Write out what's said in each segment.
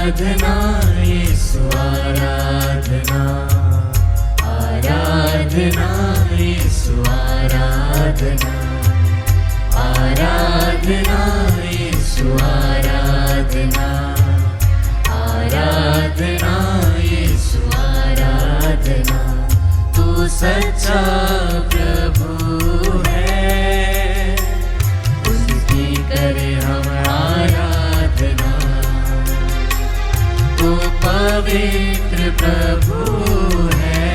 आराधना यीशु आराधना, आराधना यीशु आराधना, आराधना यीशु आराधना, आराधना यीशु आराधना। तू सच्चा प्रभु है, उसकी करे हम आराधना। तू पवित्र प्रभु है,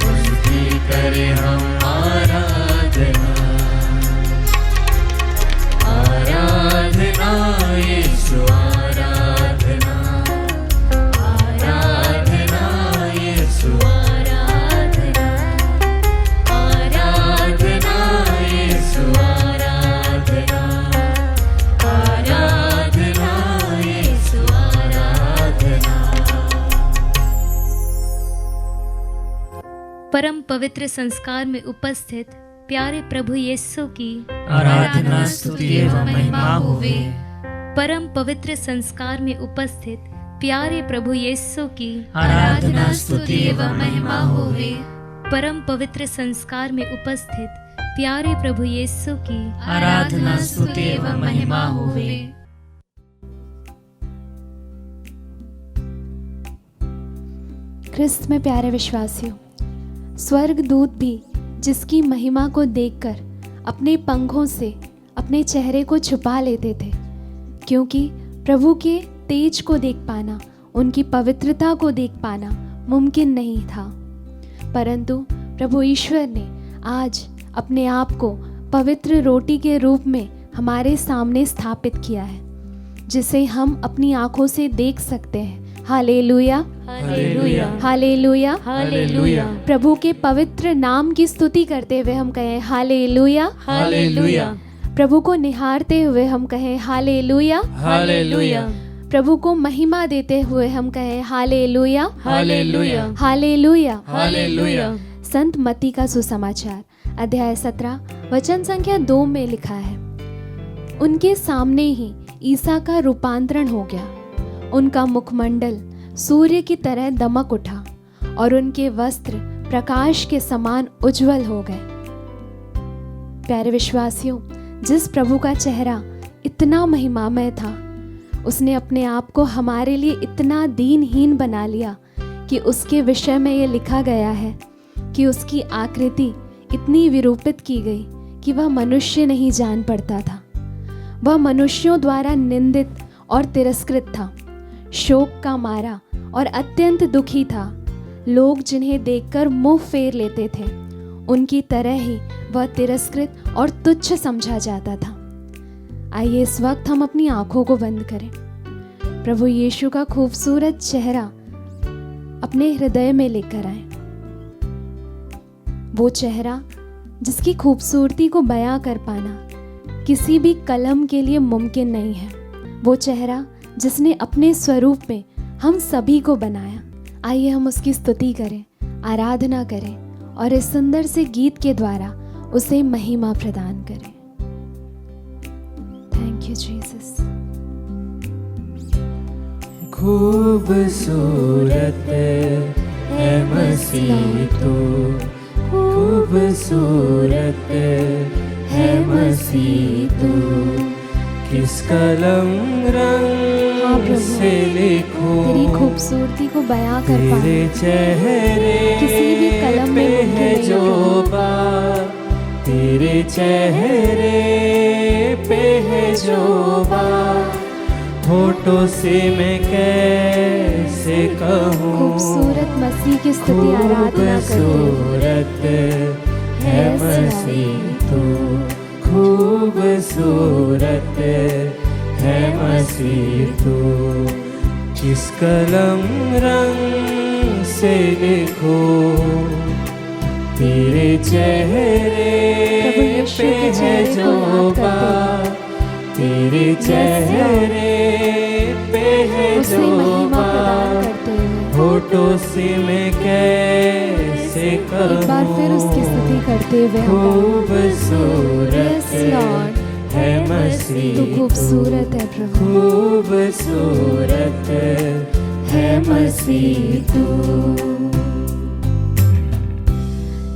उसकी करे हम आराधना। आराधना यीशु आराधना, आराधना यीशु आराधना, आराधना यीशु आराधना, आराधना यीशु आराधना। परम पवित्र संस्कार में उपस्थित प्यारे प्रभु यीशु की आराधना स्तुति एवं महिमा होवे। परम पवित्र संस्कार में उपस्थित प्यारे प्रभु यीशु की आराधना स्तुति एवं महिमा होवे। परम पवित्र संस्कार में उपस्थित प्यारे प्रभु यीशु की आराधना स्तुति एवं महिमा होवे। ख्रिस्त में प्यारे विश्वासियों, स्वर्गदूत भी जिसकी महिमा को देखकर अपने पंखों से अपने चेहरे को छुपा लेते थे, क्योंकि प्रभु के तेज को देख पाना, उनकी पवित्रता को देख पाना मुमकिन नहीं था। परंतु प्रभु ईश्वर ने आज अपने आप को पवित्र रोटी के रूप में हमारे सामने स्थापित किया है, जिसे हम अपनी आंखों से देख सकते हैं। Hallelujah, hallelujah, hallelujah, hallelujah. प्रभु के पवित्र नाम की स्तुति करते हुए हम कहें हालेलुया, हालेलुया, प्रभु को निहारते हुए हम कहें हालेलुया, हालेलुया, प्रभु को महिमा देते हुए हम कहें हालेलुया, हालेलुया, हालेलुया, हालेलुया। संत मत्ती का सुसमाचार अध्याय 17 वचन संख्या 2 में लिखा है, उनके सामने ही ईसा का रूपांतरण हो गया। उनका मुखमंडल सूर्य की तरह दमक उठा और उनके वस्त्र प्रकाश के समान उज्जवल हो गए। प्यारे विश्वासियों, जिस प्रभु का चेहरा इतना महिमामय था, उसने अपने आप को हमारे लिए इतना दीनहीन बना लिया कि उसके विषय में ये लिखा गया है कि उसकी आकृति इतनी विरूपित की गई कि वह मनुष्य नहीं जान पड़ता था। वह मनुष्यों द्वारा निंदित और तिरस्कृत था, शोक का मारा और अत्यंत दुखी था। लोग जिन्हें देखकर मुंह फेर लेते थे, उनकी तरह ही वह तिरस्कृत और तुच्छ समझा जाता था। आइए इस वक्त हम अपनी आंखों को बंद करें, प्रभु यीशु का खूबसूरत चेहरा अपने हृदय में लेकर आए। वो चेहरा जिसकी खूबसूरती को बयां कर पाना किसी भी कलम के लिए मुमकिन नहीं है। वो चेहरा जिसने अपने स्वरूप में हम सभी को बनाया। आइए हम उसकी स्तुति करें, आराधना करें और इस सुंदर से गीत के द्वारा उसे महिमा प्रदान करें। Thank you Jesus. खूबसूरत है मसीह तू, खूबसूरत है मसीह तू। किस कलम रंग से लिखूं तेरी खूबसूरती को बयां कर पाना तेरे चेहरे किसी भी कलम में पे मुमकिन है नहीं जो है। बात, तेरे चेहरे पे है जो बात, होठों से मैं कैसे कहूँ। खूबसूरत मसीह की स्तुति आराधना करते खूबसूरत है मसीह तू, खूबसूरत है मसीह तू। किस कलम रंग से लिखो तेरे चेहरे पे है जो बात, तेरे चेहरे पे है उसे जो महिमा प्रदान बात, करते हुए होठों से मैं कैसे कहूँ। एक बार फिर उसकी स्तुति करते हुए हम खूबसूरत Yes, Lord. है मसीह तू खूबसूरत है प्रभु, खूबसूरत है मसीह तू।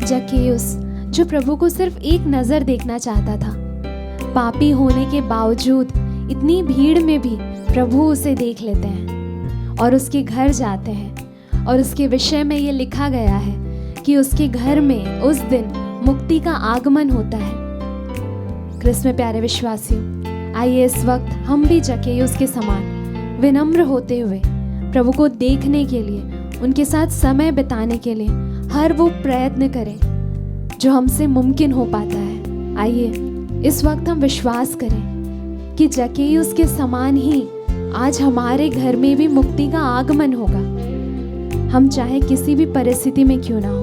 जक्कैयुस जो प्रभु को सिर्फ एक नजर देखना चाहता था, पापी होने के बावजूद इतनी भीड़ में भी प्रभु उसे देख लेते हैं और उसके घर जाते हैं। और उसके विषय में ये लिखा गया है कि उसके घर में उस दिन मुक्ति का आगमन होता है। क्रिस्त में प्यारे विश्वासियों, आइए इस वक्त हम भी जक्कैयुस के समान विनम्र होते हुए प्रभु को देखने के लिए, उनके साथ समय बिताने के लिए हर वो प्रयत्न करें जो हमसे मुमकिन हो पाता है। आइए इस वक्त हम विश्वास करें कि जक्कैयुस के समान ही आज हमारे घर में भी मुक्ति का आगमन होगा। हम चाहे किसी भी परिस्थिति में क्यों ना हो,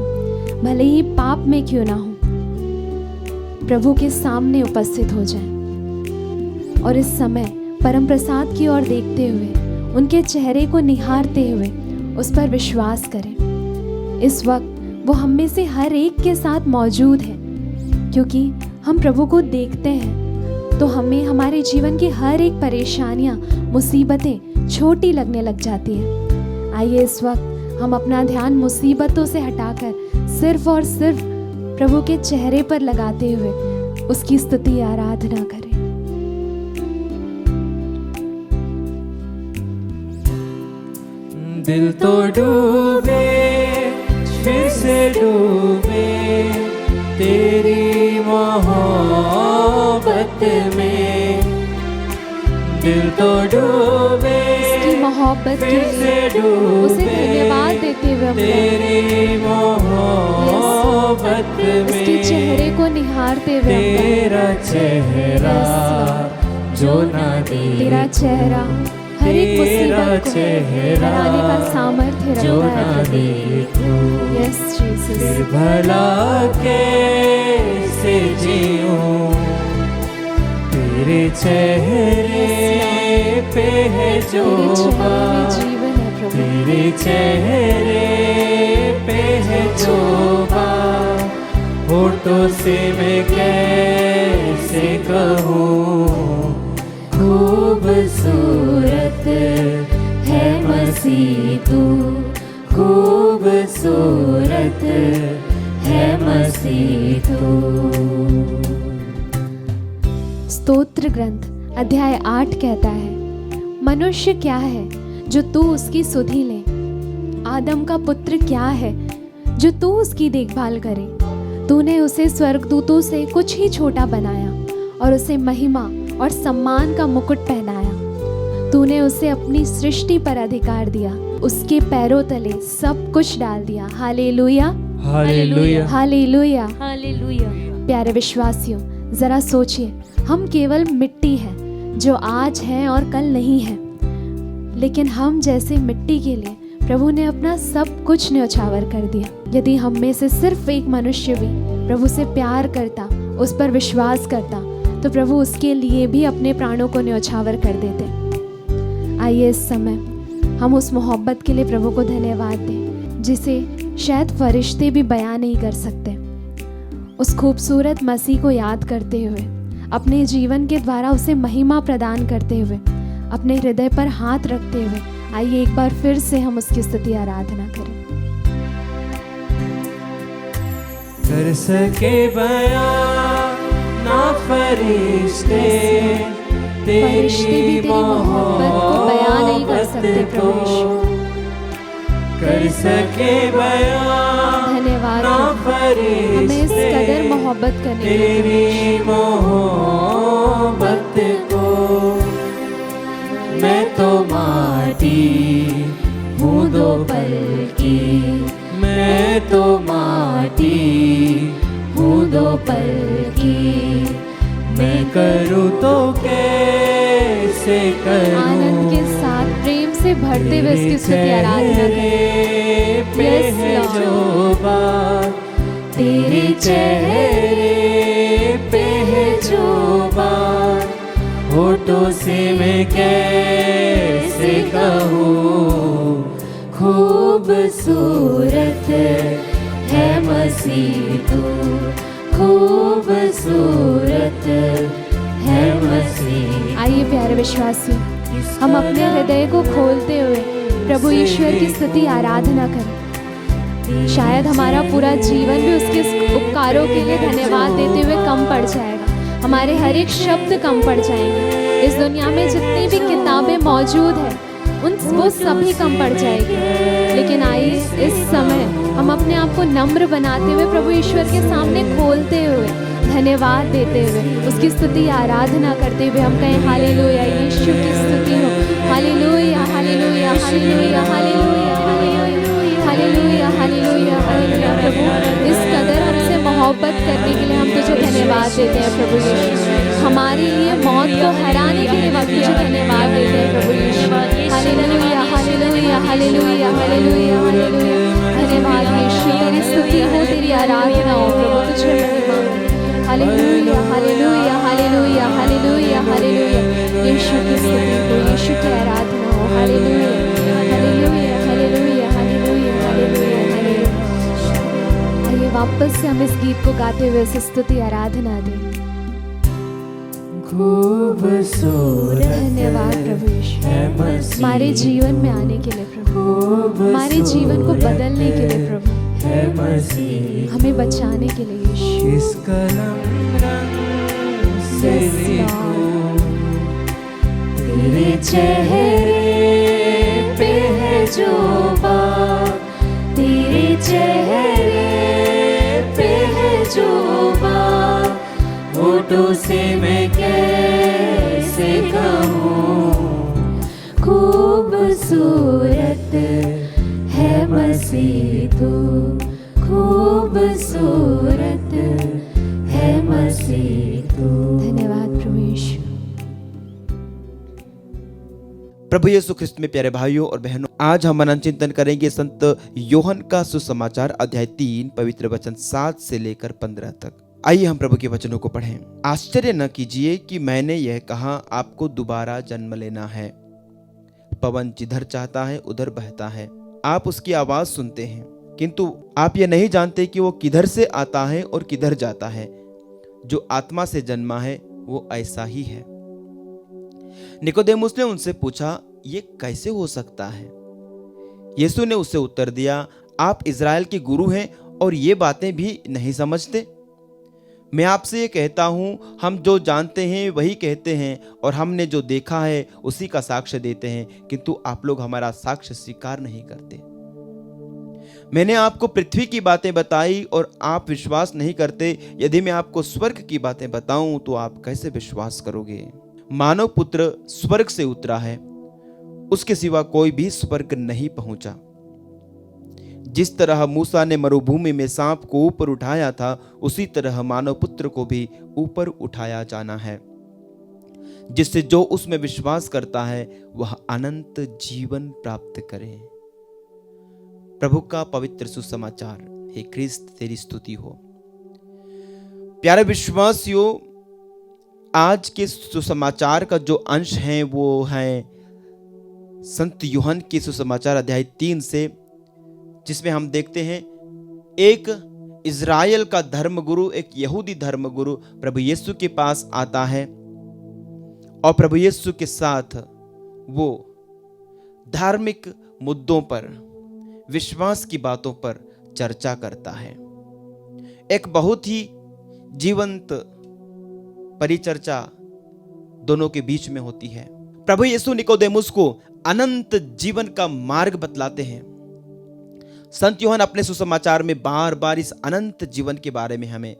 भले ही पाप में क्यों ना हो, प्रभु के सामने उपस्थित हो जाएं और इस समय परम प्रसाद की ओर देखते हुए, उनके चेहरे को निहारते हुए उस पर विश्वास करें। इस वक्त वो हम में से हर एक के साथ मौजूद है, क्योंकि हम प्रभु को देखते हैं तो हमें हमारे जीवन की हर एक परेशानियां, मुसीबतें छोटी लगने लग जाती हैं। आइए इस वक्त हम अपना ध्यान मुसीबतों से हटाकर सिर्फ और सिर्फ प्रभु के चेहरे पर लगाते हुए उसकी स्तुति आराधना करें। दिल तो डूबे फिर से डूबे तेरी मोहब्बत में, दिल तो डूबे उसकी मोहब्बत के फिर से लिए उसे डूबे धन्यवाद देते हुए हम तेरी मोहब्बत उसके में, चेहरे को निहारते हुए हम तेरा चेहरा जो ना तेरा चेहरा हर एक मुसीबत को हराने का सामर्थ्य जो रखता ना है प्रभु। देखूं, यस जीसस, फिर भला कैसे जीऊं, तेरे चेहरे पे है जो तेरे चेहरे में बात, जीवन है प्रभु। तेरे चेहरे पे है जो बात, होठों से मैं कैसे कहूँ, खूबसूरत है मसीह तू, खूबसूरत है मसीह तू। स्तोत्र ग्रंथ अध्याय 8 कहता है, मनुष्य क्या है जो तू उसकी सुधि ले, आदम का पुत्र क्या है जो तू उसकी देखभाल करे। तूने उसे स्वर्गदूतों से कुछ ही छोटा बनाया और उसे महिमा और सम्मान का मुकुट पहनाया। तूने उसे अपनी सृष्टि पर अधिकार दिया, उसके पैरों तले सब कुछ डाल दिया। Hallelujah, hallelujah, hallelujah. हालेलुया। प्यारे विश्वासियों, जरा सोचिए, हम केवल मिट्टी हैं जो आज हैं और कल नहीं हैं, लेकिन हम जैसे मिट्टी के लिए प्रभु ने अपना सब कुछ न्यौछावर कर दिया। यदि हम में से सिर्फ एक मनुष्य भी प्रभु से प्यार करता, उस पर विश्वास करता, तो प्रभु उसके लिए भी अपने प्राणों को न्यौछावर कर देते। आइए इस समय हम उस मोहब्बत के लिए प्रभु को धन्यवाद दें जिसे शायद फरिश्ते भी बयां नहीं कर सकते। उस खूबसूरत मसीह को याद करते हुए, अपने जीवन के द्वारा उसे महिमा प्रदान करते हुए, अपने हृदय पर हाथ रखते हुए, आइए एक बार फिर से हम उसकी स्तुति आराधना करें। कर सके बयां ना फरिश्ते फरिश्ते भी तेरी मोहब्बत को बयां नहीं कर सकते प्रभु यीशु। कर सके बयां धन्यवाद ना हमें इस फरिश्ते कदर मोहब्बत करने के लिए। तेरी मोहब्बत को, मैं तो माटी हूँ दो पल की, मैं तो माटी हूँ दो पल की, मैं करूँ तो कैसे करूँ, आनंद के साथ प्रेम से भरते हुए इसकी स्तुति आराधना करें। पे Yes, है Lord. जो बात, तेरे चेहरे पे है जो बात, होठों से मैं कैसे कहूँ, खूबसूरत है मसीह तू, खूबसूरत है आइए प्यारे विश्वासियों, हम अपने हृदय को खोलते हुए प्रभु ईश्वर की स्तुति आराधना करें। शायद हमारा पूरा जीवन भी उसके उपकारों के लिए धन्यवाद देते हुए कम पड़ जाएगा, हमारे हर एक शब्द कम पड़ जाएंगे। इस दुनिया में जितनी भी किताबें मौजूद हैं वो सभी कम पड़ जाएगी। लेकिन आइए इस समय हम अपने आप को नम्र बनाते हुए प्रभु ईश्वर के सामने खोलते हुए धन्यवाद देते हुए उसकी स्तुति आराधना करते हुए हम कहें हालेलुया, यीशु की स्तुति हो, hallelujah hallelujah hallelujah hallelujah hallelujah hallelujah hallelujah. प्रभु इस कदर हमसे मोहब्बत करने के लिए हम तुझे धन्यवाद देते हैं प्रभु यीशु। हमारे लिए मौत को हराने के लिए हम तुझे धन्यवाद देते हैं प्रभु Yeshu. Hallelujah hallelujah hallelujah hallelujah hallelujah. धन्यवाद यीशु, तेरी स्तुति हो, तेरी आराधना हो प्रभु, तुझे महिमा हो। Hallelujah hallelujah hallelujah hallelujah hallelujah. Yeshu की स्तुति हो, यीशु की आराधना हो। Hallelujah hallelujah hallelujah hallelujah hallelujah hallelujah. आइए वापस से हम इस गीत को गाते हुए इस स्तुति आराधना दें। खूबसूरत धन्यवाद प्रभु यीशु, हमारे जीवन में आने के लिए प्रभु, हमारे जीवन को बदलने के लिए प्रभु, हमें बचाने के लिए यीशु। इस कलम रंग से लिखूं, तेरे चेहरे पे है जो बात, तेरे चेहरे पे है जो बात, होठों से मैं कैसे कहूँ, खूबसूरत है मसीह तू, खूबसूरत है मसीह तू। धन्यवाद प्रभु यीशु। प्रभु यीशु ख्रिस्त में प्यारे भाइयों और बहनों, आज हम मनन चिंतन करेंगे संत यूहन्ना का सुसमाचार अध्याय 3 पवित्र वचन 7 से लेकर 15 तक। आइए हम प्रभु के वचनों को पढ़ें। आश्चर्य न कीजिए कि मैंने यह कहा, आपको दोबारा जन्म लेना है। पवन जिधर चाहता है उधर बहता है, आप उसकी आवाज सुनते हैं, किंतु आप यह नहीं जानते कि वो किधर से आता है और किधर जाता है। जो आत्मा से जन्मा है वो ऐसा ही है। निकोदेमुस ने उनसे पूछा, ये कैसे हो सकता है? यीशु ने उसे उत्तर दिया, आप इज़राइल के गुरु हैं और ये बातें भी नहीं समझते? मैं आपसे ये कहता हूँ, हम जो जानते हैं वही कहते हैं और हमने जो देखा है उसी का साक्ष्य देते हैं, किंतु आप लोग हमारा साक्ष्य स्वीकार नहीं करते। मैंने आपको पृथ्वी की बातें बताई और आप विश्वास नहीं करते। यदि मैं आपको स्वर्ग की बातें बताऊं तो आप कैसे विश्वास करोगे? मानव पुत्र स्वर्ग से उतरा है, उसके सिवा कोई भी स्वर्ग नहीं पहुंचा। जिस तरह मूसा ने मरुभूमि में सांप को ऊपर उठाया था, उसी तरह मानव पुत्र को भी ऊपर उठाया जाना है, जिससे जो उसमें विश्वास करता है वह अनंत जीवन प्राप्त करे। प्रभु का पवित्र सुसमाचार। हे ख्रिस्त, तेरी स्तुति हो। प्यारे विश्वासियों, आज के सुसमाचार का जो अंश है वो है संत यूहन्ना के सुसमाचार अध्याय 3 से, जिसमें हम देखते हैं एक इज़राइल का धर्मगुरु, एक यहूदी धर्मगुरु प्रभु यीशु के पास आता है और प्रभु यीशु के साथ वो धार्मिक मुद्दों पर, विश्वास की बातों पर चर्चा करता है। एक बहुत ही जीवंत परिचर्चा दोनों के बीच में होती है। प्रभु यीशु निकोदेमुस को अनंत जीवन का मार्ग बतलाते हैं। संत यूहन्ना अपने सुसमाचार में बार बार इस अनंत जीवन के बारे में हमें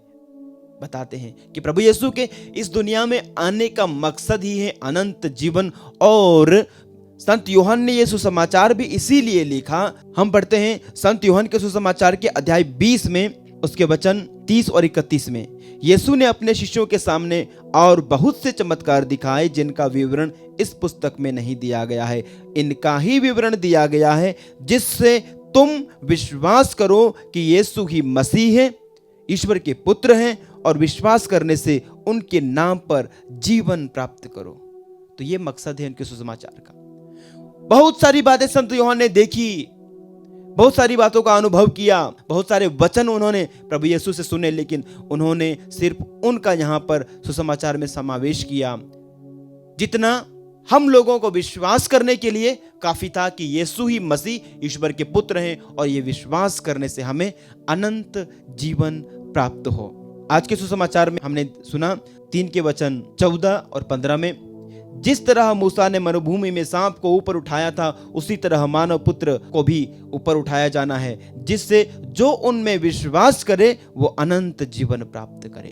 बताते हैं कि प्रभु यीशु के इस दुनिया में आने का मकसद ही है अनंत जीवन। और संत यूहन्ना ने यह सुसमाचार भी इसीलिए लिखा। हम पढ़ते हैं संत यूहन्ना के सुसमाचार के अध्याय 20 में उसके वचन 30 और 31 में, यीशु ने अपने शिष्यों के सामने और बहुत से चमत्कार दिखाए जिनका विवरण इस पुस्तक में नहीं दिया गया है। इनका ही विवरण दिया गया है जिससे तुम विश्वास करो कि यीशु ही मसीह है, ईश्वर के पुत्र हैं, और विश्वास करने से उनके नाम पर जीवन प्राप्त करो। तो ये मकसद है उनके सुसमाचार का। बहुत सारी बातें संत यूहन्ना ने देखी, बहुत सारी बातों का अनुभव किया, बहुत सारे वचन उन्होंने प्रभु यीशु से सुने, लेकिन उन्होंने सिर्फ उनका यहाँ पर सुसमाचार में समावेश किया। जितना हम लोगों को विश्वास करने के लिए काफी था कि यीशु ही मसीह ईश्वर के पुत्र हैं और ये विश्वास करने से हमें अनंत जीवन प्राप्त हो। आज के सुसमाचार में हमने सुना 3 के वचन 14 और 15 में, जिस तरह मूसा ने मरुभूमि में सांप को ऊपर उठाया था, उसी तरह मानव पुत्र को भी ऊपर उठाया जाना है, जिससे जो उनमें विश्वास करे वो अनंत जीवन प्राप्त करे।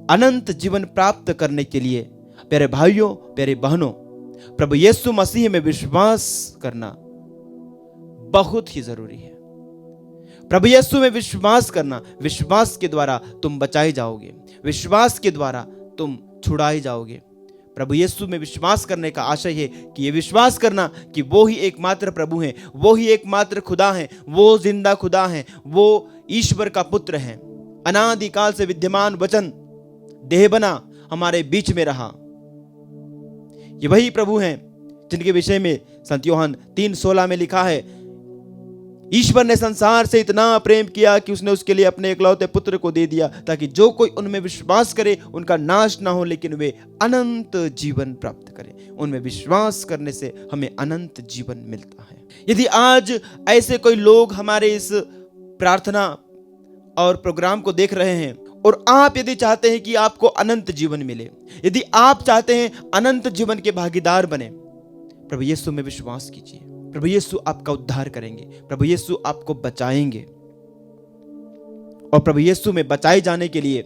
अनंत जीवन प्राप्त करने के लिए प्यारे भाइयों, प्यारे बहनों, प्रभु यीशु मसीह में विश्वास करना बहुत ही जरूरी है। प्रभु यीशु में विश्वास करना, विश्वास के द्वारा तुम बचाए जाओगे, विश्वास के द्वारा तुम छुड़ाए जाओगे। प्रभु यीशु में विश्वास करने का आशय है कि ये विश्वास करना कि वो ही एकमात्र प्रभु हैं, वो ही एकमात्र खुदा हैं, वो जिंदा खुदा हैं, वो ईश्वर का पुत्र हैं। अनादिकाल से विद्यमान वचन देह बना हमारे बीच में रहा। ये वही प्रभु हैं जिनके विषय में संत यूहन्ना 3:16 में लिखा है, ईश्वर ने संसार से इतना प्रेम किया कि उसने उसके लिए अपने इकलौते पुत्र को दे दिया, ताकि जो कोई उनमें विश्वास करे उनका नाश ना हो, लेकिन वे अनंत जीवन प्राप्त करें। उनमें विश्वास करने से हमें अनंत जीवन मिलता है। यदि आज ऐसे कोई लोग हमारे इस प्रार्थना और प्रोग्राम को देख रहे हैं और आप यदि चाहते हैं कि आपको अनंत जीवन मिले, यदि आप चाहते हैं अनंत जीवन के भागीदार बने, प्रभु यीशु में विश्वास कीजिए। प्रभु यीशु आपका उद्धार करेंगे, प्रभु यीशु आपको बचाएंगे। और प्रभु यीशु में बचाए जाने के लिए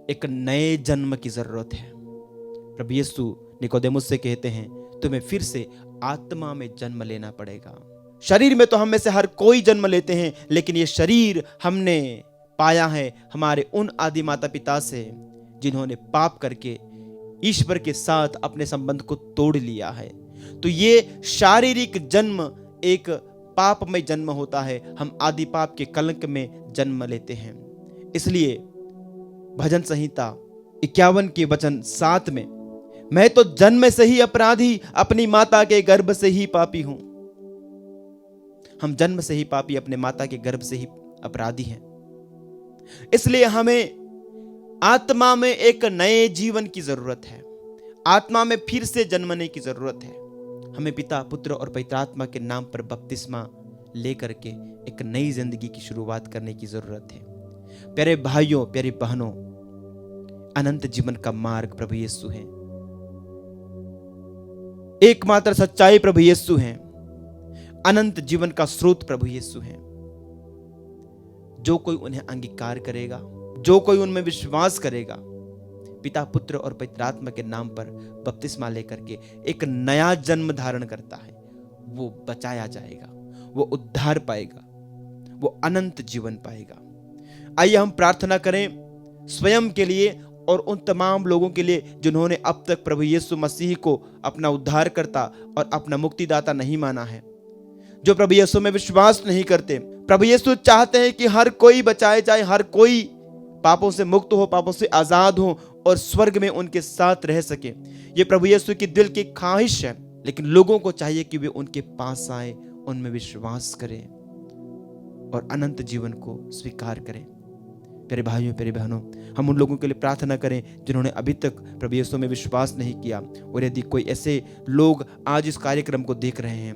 एक नए जन्म की जरूरत है। प्रभु यीशु निकोदेमुस से कहते हैं, तुम्हें फिर से आत्मा में जन्म लेना पड़ेगा। शरीर में तो हम में से हर कोई जन्म लेते हैं, लेकिन ये शरीर हमने पाया है हमारे उन आदि माता पिता से जिन्होंने पाप करके ईश्वर के साथ अपने संबंध को तोड़ लिया है। तो ये शारीरिक जन्म एक पापमय जन्म होता है। हम आदि पाप के कलंक में जन्म लेते हैं। इसलिए भजन संहिता 51 के वचन 7 में, मैं तो जन्म से ही अपराधी, अपनी माता के गर्भ से ही पापी हूं। हम जन्म से ही पापी, अपने माता के गर्भ से ही अपराधी हैं। इसलिए हमें आत्मा में एक नए जीवन की जरूरत है, आत्मा में फिर से जन्मने की जरूरत है। हमें पिता, पुत्र और पवित्र आत्मा के नाम पर बपतिस्मा लेकर के एक नई जिंदगी की शुरुआत करने की जरूरत है। प्यारे भाइयों, प्यारी बहनों, अनंत जीवन का मार्ग प्रभु यीशु है। एकमात्र सच्चाई प्रभु यीशु है। अनंत जीवन का स्रोत प्रभु यीशु है। जो कोई उन्हें अंगीकार करेगा, जो कोई उनमें विश्वास करेगा, पिता, पुत्र और पवित्र आत्मा के नाम पर बपतिस्मा लेकर के एक नया जन्म धारण करता है, वो बचाया जाएगा, वो उद्धार पाएगा, वो अनंत जीवन पाएगा। आइए हम प्रार्थना करें स्वयं के लिए और उन तमाम लोगों के लिए जिन्होंने अब तक प्रभु यीशु मसीह को अपना उद्धारकर्ता और अपना मुक्तिदाता नहीं माना है, जो प्रभु यीशु में विश्वास नहीं करते। प्रभु यीशु चाहते हैं कि हर कोई बचाए जाए, हर कोई पापों से मुक्त हो, पापों से आजाद हो और स्वर्ग में उनके साथ रह सके। ये प्रभु यीशु की दिल की ख्वाहिश है, लेकिन लोगों को चाहिए कि वे उनके पास आए, उनमें विश्वास करें और अनंत जीवन को स्वीकार करें। प्यारे भाइयों, प्यारे बहनों, हम उन लोगों के लिए प्रार्थना करें जिन्होंने अभी तक प्रभु यीशु में विश्वास नहीं किया। और यदि कोई ऐसे लोग आज इस कार्यक्रम को देख रहे हैं,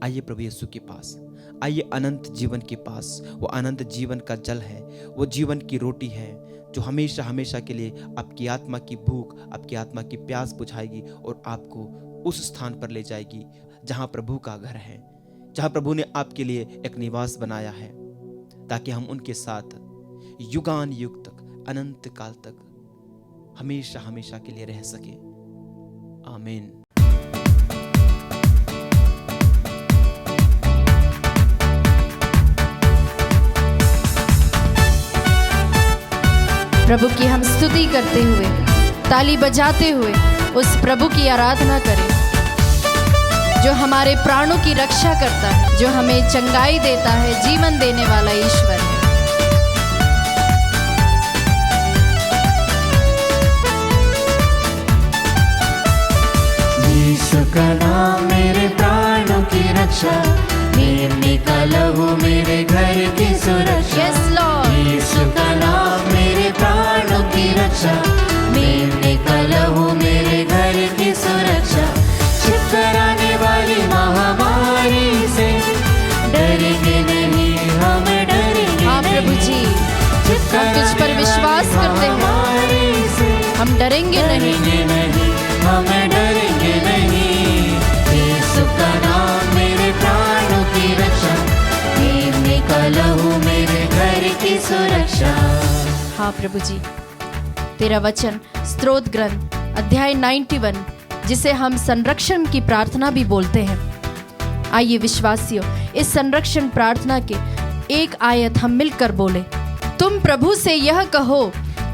आइए प्रभु यीशु के पास, आइए अनंत जीवन के पास। वो अनंत जीवन का जल है, वो जीवन की रोटी है जो हमेशा हमेशा के लिए आपकी आत्मा की भूख, आपकी आत्मा की प्यास बुझाएगी और आपको उस स्थान पर ले जाएगी जहां प्रभु का घर है, जहां प्रभु ने आपके लिए एक निवास बनाया है, ताकि हम उनके साथ युगान युग तक, अनंत काल तक, हमेशा हमेशा के लिए रह सके। आमीन। प्रभु की हम स्तुति करते हुए, ताली बजाते हुए उस प्रभु की आराधना करें जो हमारे प्राणों की रक्षा करता है, जो हमें चंगाई देता है, जीवन देने वाला ईश्वर है। यीशु का नाम मेरे प्राणों की रक्षा, मेरे का लहू मेरे घर की सुरक्षा। Yes, Lord. यीशु का नाम मेरे प्राणों की रक्षा, मेरे का लहू डरेंगे नहीं, हम डरेंगे नहीं। यीशु का नाम मेरे प्राणों की रक्षा, मेमने का लहू मेरे घर की सुरक्षा। हाँ प्रभु जी, तेरा वचन स्तोत्र ग्रंथ अध्याय 91, जिसे हम संरक्षण की प्रार्थना भी बोलते हैं। आइए विश्वासियों, इस संरक्षण प्रार्थना के एक आयत हम मिलकर बोले। तुम प्रभु से यह कहो,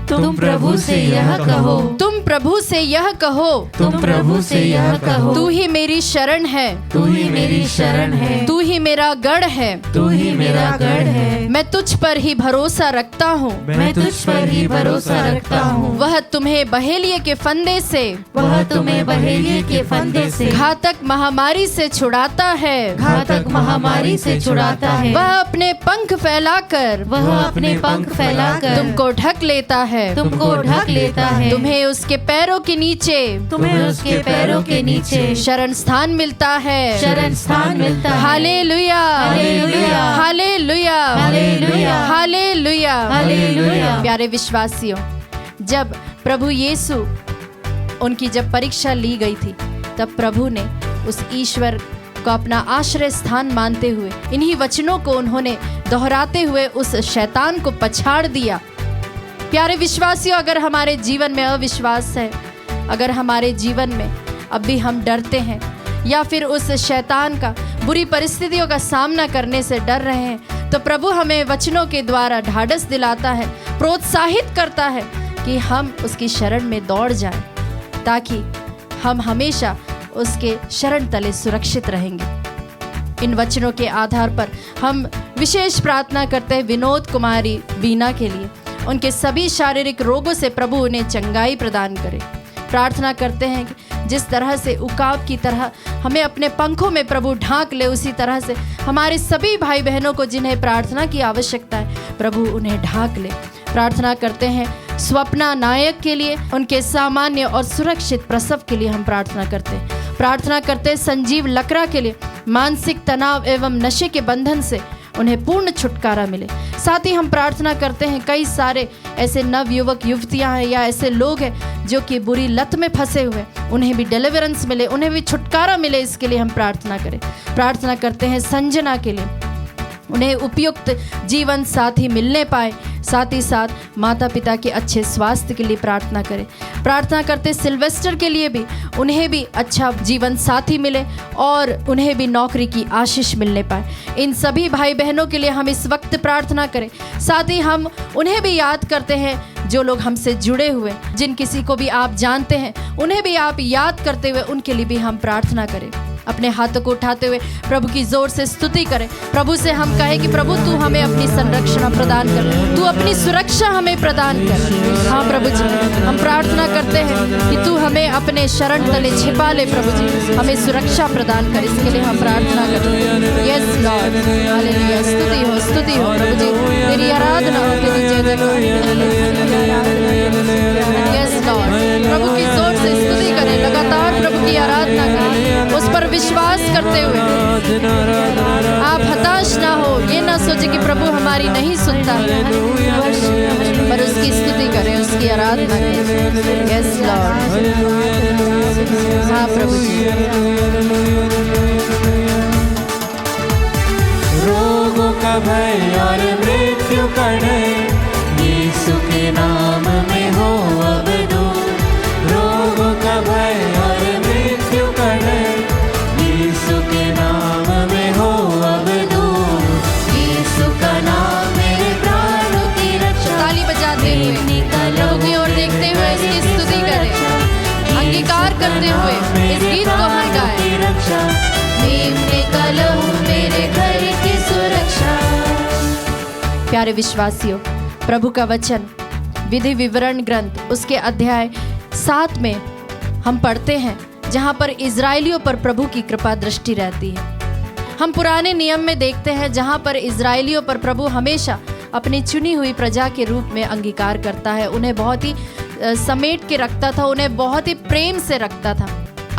तुम प्रभु से यह कहो, तुम प्रभु से यह कहो, तुम प्रभु से यह कहो। तू ही मेरी शरण है, तू ही मेरी शरण है, तू ही मेरा गढ़ है, तू ही मेरा गढ़ है। मैं तुझ पर ही भरोसा रखता हूँ, मैं तुझ पर ही भरोसा रखता हूँ। वह तुम्हें बहेलिये के फंदे से, वह तुम्हें बहेलिये के फंदे से, घातक महामारी से छुड़ाता है, घातक महामारी से छुड़ाता है। वह अपने पंख फैलाकर, वह अपने पंख फैलाकर तुमको ढक लेता है, तुमको ढक लेता है। तुम्हें उसके पैरों के नीचे, तुम्हें उसके पैरों के नीचे शरण स्थान मिलता है, शरण स्थान मिलता है। Hallelujah, hallelujah, hallelujah, hallelujah, hallelujah, hallelujah. प्यारे विश्वासियों, जब प्रभु यीशु उनकी जब परीक्षा ली गई थी, तब प्रभु ने उस ईश्वर को अपना आश्रय स्थान मानते हुए इन्हीं वचनों को उन्होंने दोहराते हुए उस शैतान को पछाड़ दिया। प्यारे विश्वासियों, अगर हमारे जीवन में अविश्वास है, अगर हमारे जीवन में अब भी हम डरते हैं या फिर उस शैतान का बुरी परिस्थितियों का सामना करने से डर रहे हैं, तो प्रभु हमें वचनों के द्वारा ढाढ़स दिलाता है, प्रोत्साहित करता है कि हम उसकी शरण में दौड़ जाएं, ताकि हम हमेशा उसके शरण तले सुरक्षित रहेंगे। इन वचनों के आधार पर हम विशेष प्रार्थना करते हैं विनोद कुमारी बीना के लिए। उनके सभी शारीरिक रोगों से प्रभु उन्हें चंगाई प्रदान करे। प्रार्थना करते हैं कि जिस तरह से उकाब की तरह हमें अपने पंखों में प्रभु ढांक ले, उसी तरह से हमारे सभी भाई बहनों को जिन्हें प्रार्थना की आवश्यकता है, प्रभु उन्हें ढांक ले। प्रार्थना करते हैं स्वप्ना नायक के लिए, उनके सामान्य और सुरक्षित प्रसव के लिए हम प्रार्थना करते हैं। प्रार्थना करते हैं संजीव लकड़ा के लिए, मानसिक तनाव एवं नशे के बंधन से उन्हें पूर्ण छुटकारा मिले। साथ ही हम प्रार्थना करते हैं कई सारे ऐसे नव युवक युवतियां हैं या ऐसे लोग हैं जो कि बुरी लत में फंसे हुए, उन्हें भी डिलीवरेंस मिले, उन्हें भी छुटकारा मिले, इसके लिए हम प्रार्थना करें। प्रार्थना करते हैं संजना के लिए, उन्हें उपयुक्त जीवन साथी मिलने पाए, साथ ही साथ माता पिता के अच्छे स्वास्थ्य के लिए प्रार्थना करें। प्रार्थना करते सिल्वेस्टर के लिए भी, उन्हें भी अच्छा जीवन साथी मिले और उन्हें भी नौकरी की आशीष मिलने पाए। इन सभी भाई बहनों के लिए हम इस वक्त प्रार्थना करें। साथ ही हम उन्हें भी याद करते हैं जो लोग हमसे जुड़े हुए, जिन किसी को भी आप जानते हैं, उन्हें भी आप याद करते हुए उनके लिए भी हम प्रार्थना करें। अपने हाथों को उठाते हुए प्रभु की जोर से स्तुति करें। प्रभु से हम कहें कि प्रभु तू हमें अपनी संरक्षण प्रदान कर, तू अपनी सुरक्षा हमें प्रदान कर। हाँ प्रभु जी, हम प्रार्थना करते हैं कि तू हमें अपने शरण तले छिपा ले। प्रभु जी हमें सुरक्षा प्रदान कर, इसके लिए हम प्रार्थना करते हैं। यस लॉर्ड, हालेलुया, स्तुति हो प्रभु जी, तेरी आराधना हो, तेरी जय जयकार। यस लॉर्ड, प्रभु की जोर से स्तुति करें, लगातार प्रभु की आराधना करें, उस पर विश्वास करते हुए। आप हताश ना हो, ये ना सोचे कि प्रभु हमारी नहीं सुनता, पर उसकी स्तुति करें, उसकी आराधना करें। यस लॉर्ड, हाँ प्रभु जी। रोगों का भय और मृत्यु का डर यीशु के नाम में हो अब दूर। रोगों का भय और मृत्यु का डर यीशु के नाम में हो अब दूर। यीशु का नाम मेरे प्राणों की रक्षा। ताली बजाते हुए प्रभु की ओर देखते हुए इसकी स्तुति करें, अंगीकार करते हुए इस गीत को हम गाएं। मेरे घर की सुरक्षा। प्यारे विश्वासियों, प्रभु का वचन विधि विवरण ग्रंथ उसके अध्याय 7 में हम पढ़ते हैं, जहाँ पर इजराइलियों पर प्रभु की कृपा दृष्टि रहती है। हम पुराने नियम में देखते हैं जहाँ पर इजराइलियों पर प्रभु हमेशा अपनी चुनी हुई प्रजा के रूप में अंगीकार करता है, उन्हें बहुत ही समेट के रखता था, उन्हें बहुत ही प्रेम से रखता था।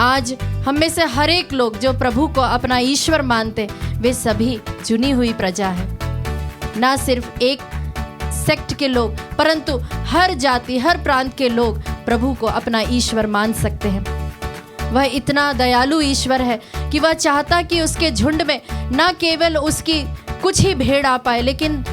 आज हम में से हर एक लोग जो प्रभु को अपना ईश्वर मानते, वे सभी चुनी हुई प्रजा है। ना सिर्फ एक सेक्ट के लोग, परंतु हर जाति हर प्रांत के लोग प्रभु को अपना ईश्वर मान सकते हैं। वह इतना दयालु ईश्वर है कि वह चाहता कि उसके झुंड में न केवल उसकी कुछ ही भेड़ आ पाए, लेकिन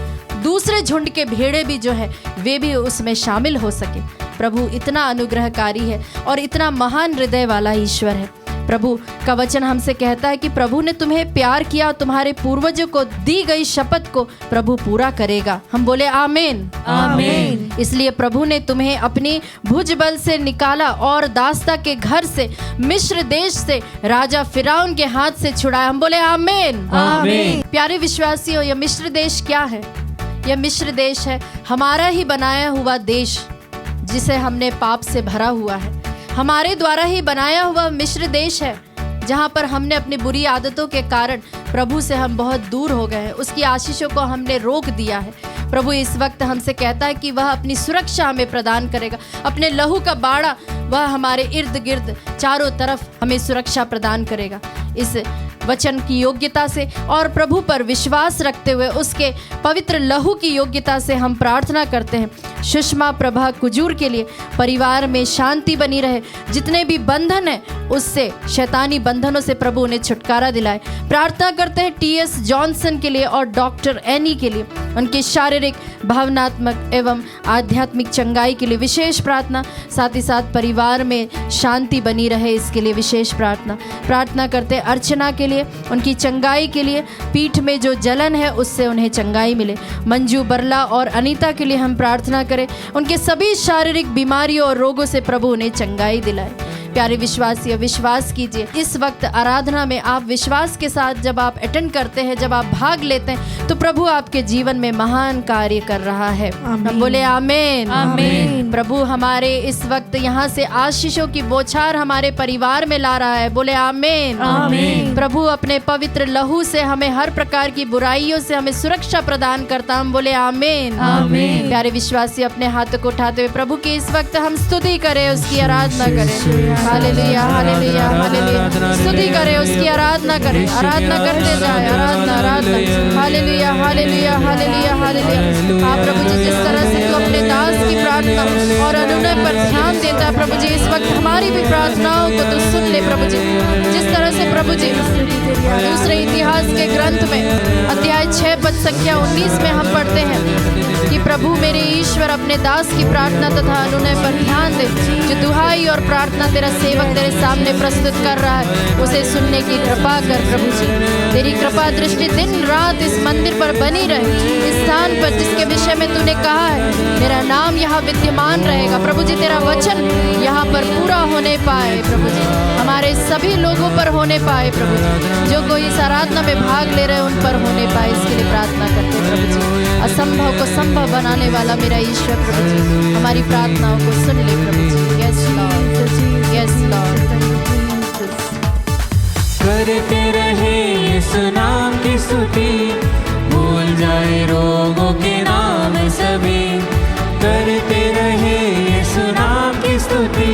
दूसरे झुंड के भेड़े भी जो है वे भी उसमें शामिल हो सके। प्रभु इतना अनुग्रहकारी है और इतना महान हृदय वाला ईश्वर है। प्रभु का वचन हमसे कहता है कि प्रभु ने तुम्हें प्यार किया, तुम्हारे पूर्वजों को दी गई शपथ को प्रभु पूरा करेगा। हम बोले आमीन आमीन। इसलिए प्रभु ने तुम्हें अपनी भुजबल से निकाला और दास्ता के घर से, मिस्र देश से, राजा फिरौन के हाथ से छुड़ाया। हम बोले आमीन आमीन। प्यारे विश्वासियों, यह मिस्र देश क्या है? यह मिस्र देश है हमारा ही बनाया हुआ देश, जिसे हमने पाप से भरा हुआ है। हमारे द्वारा ही बनाया हुआ मिस्र देश है, जहाँ पर हमने अपनी बुरी आदतों के कारण प्रभु से हम बहुत दूर हो गए हैं, उसकी आशीषों को हमने रोक दिया है। प्रभु इस वक्त हमसे कहता है कि वह अपनी सुरक्षा हमें प्रदान करेगा, अपने लहू का बाड़ा वह हमारे इर्द गिर्द चारों तरफ हमें सुरक्षा प्रदान करेगा। इस वचन की योग्यता से और प्रभु पर विश्वास रखते हुए उसके पवित्र लहू की योग्यता से हम प्रार्थना करते हैं सुषमा प्रभा कुजूर के लिए परिवार में शांति बनी रहे, जितने भी बंधन है उससे, शैतानी बंधनों से प्रभु उन्हें छुटकारा दिलाए। प्रार्थना करते हैं टीएस जॉनसन के लिए और डॉक्टर एनी के लिए, उनकी शारीरिक, भावनात्मक एवं आध्यात्मिक चंगाई के लिए विशेष प्रार्थना। साथ ही साथ परिवार में शांति बनी रहे, इसके लिए विशेष प्रार्थना करते हैं अर्चना के लिए, उनकी चंगाई के लिए, पीठ में जो जलन है उससे उन्हें चंगाई मिले। मंजू बरला और अनीता के लिए हम प्रार्थना करें, उनके सभी शारीरिक बीमारियों और रोगों से प्रभु उन्हें चंगाई दिलाए। प्यारे विश्वासियों, विश्वास कीजिए, इस वक्त आराधना में आप विश्वास के साथ जब आप अटेंड करते हैं, जब आप भाग लेते हैं, तो प्रभु आपके जीवन में महान कार्य कर रहा है। हम बोले आमीन आमीन। प्रभु हमारे इस वक्त यहाँ से आशीषों की बौछार हमारे परिवार में ला रहा है। बोले आमीन आमीन। प्रभु अपने पवित्र लहू से हमें हर प्रकार की बुराइयों से हमें सुरक्षा प्रदान करता। हम बोले आमीन आमीन। प्यारे विश्वासी, अपने हाथों को उठाते हुए प्रभु की इस वक्त हम स्तुति करें, उसकी आराधना करें। Hallelujah hallelujah hallelujah. स्तुति करें, उसकी आराधना करें, आराधना करते जाए, आराधना आराधना। Hallelujah hallelujah hallelujah hallelujah. आप प्रभु जी जिस तरह से तू अपने दास की प्रार्थना और अनुनय पर ध्यान देता है, प्रभु जी इस वक्त हमारी भी प्रार्थनाओं को तू सुन ले। प्रभु जी जिस तरह से प्रभु जी दूसरे इतिहास के ग्रंथ में अध्याय 6 पद संख्या 19 में हम पढ़ते हैं कि प्रभु मेरे ईश्वर अपने दास की प्रार्थना तथा अनुनय पर ध्यान दे, जो दुहाई और प्रार्थना तेरा सेवक तेरे सामने प्रस्तुत कर रहा है, उसे सुनने की कृपा कर। प्रभु जी तेरी कृपा दृष्टि दिन रात इस मंदिर पर बनी रहे, इस स्थान पर जिसके विषय में तूने कहा है मेरा नाम यहाँ विद्यमान रहेगा। प्रभु जी तेरा वचन यहाँ पर पूरा होने पाए, प्रभु जी हमारे सभी लोगों पर होने पाए, प्रभु जी जो कोई इस आराधना में भाग ले रहे हैं उन पर होने पाए, इसके लिए प्रार्थना करते हैं। प्रभु जी असंभव को संभव बनाने वाला मेरा ईश्वर, प्रभु जी हमारी प्रार्थनाओं को सुन ले। प्रभु जी यस लॉर्ड, यस लॉर्ड। करते रहे यीशु नाम की स्तुति, भूल जाए रोगों के नाम सभी। करते रहे यीशु नाम की स्तुति,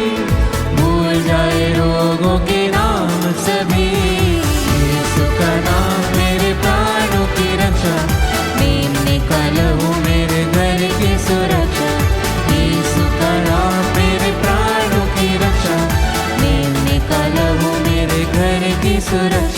भूल जाए रोगों के नाम सभी। यीशु का नाम मेरे प्राणों की रक्षा, मैं निकाल हूँ मेरे घर की सुरक्षा। यीशु का नाम मेरे प्राणों की रक्षा, मैं निकाल हूँ मेरे घर की सुरक्षा।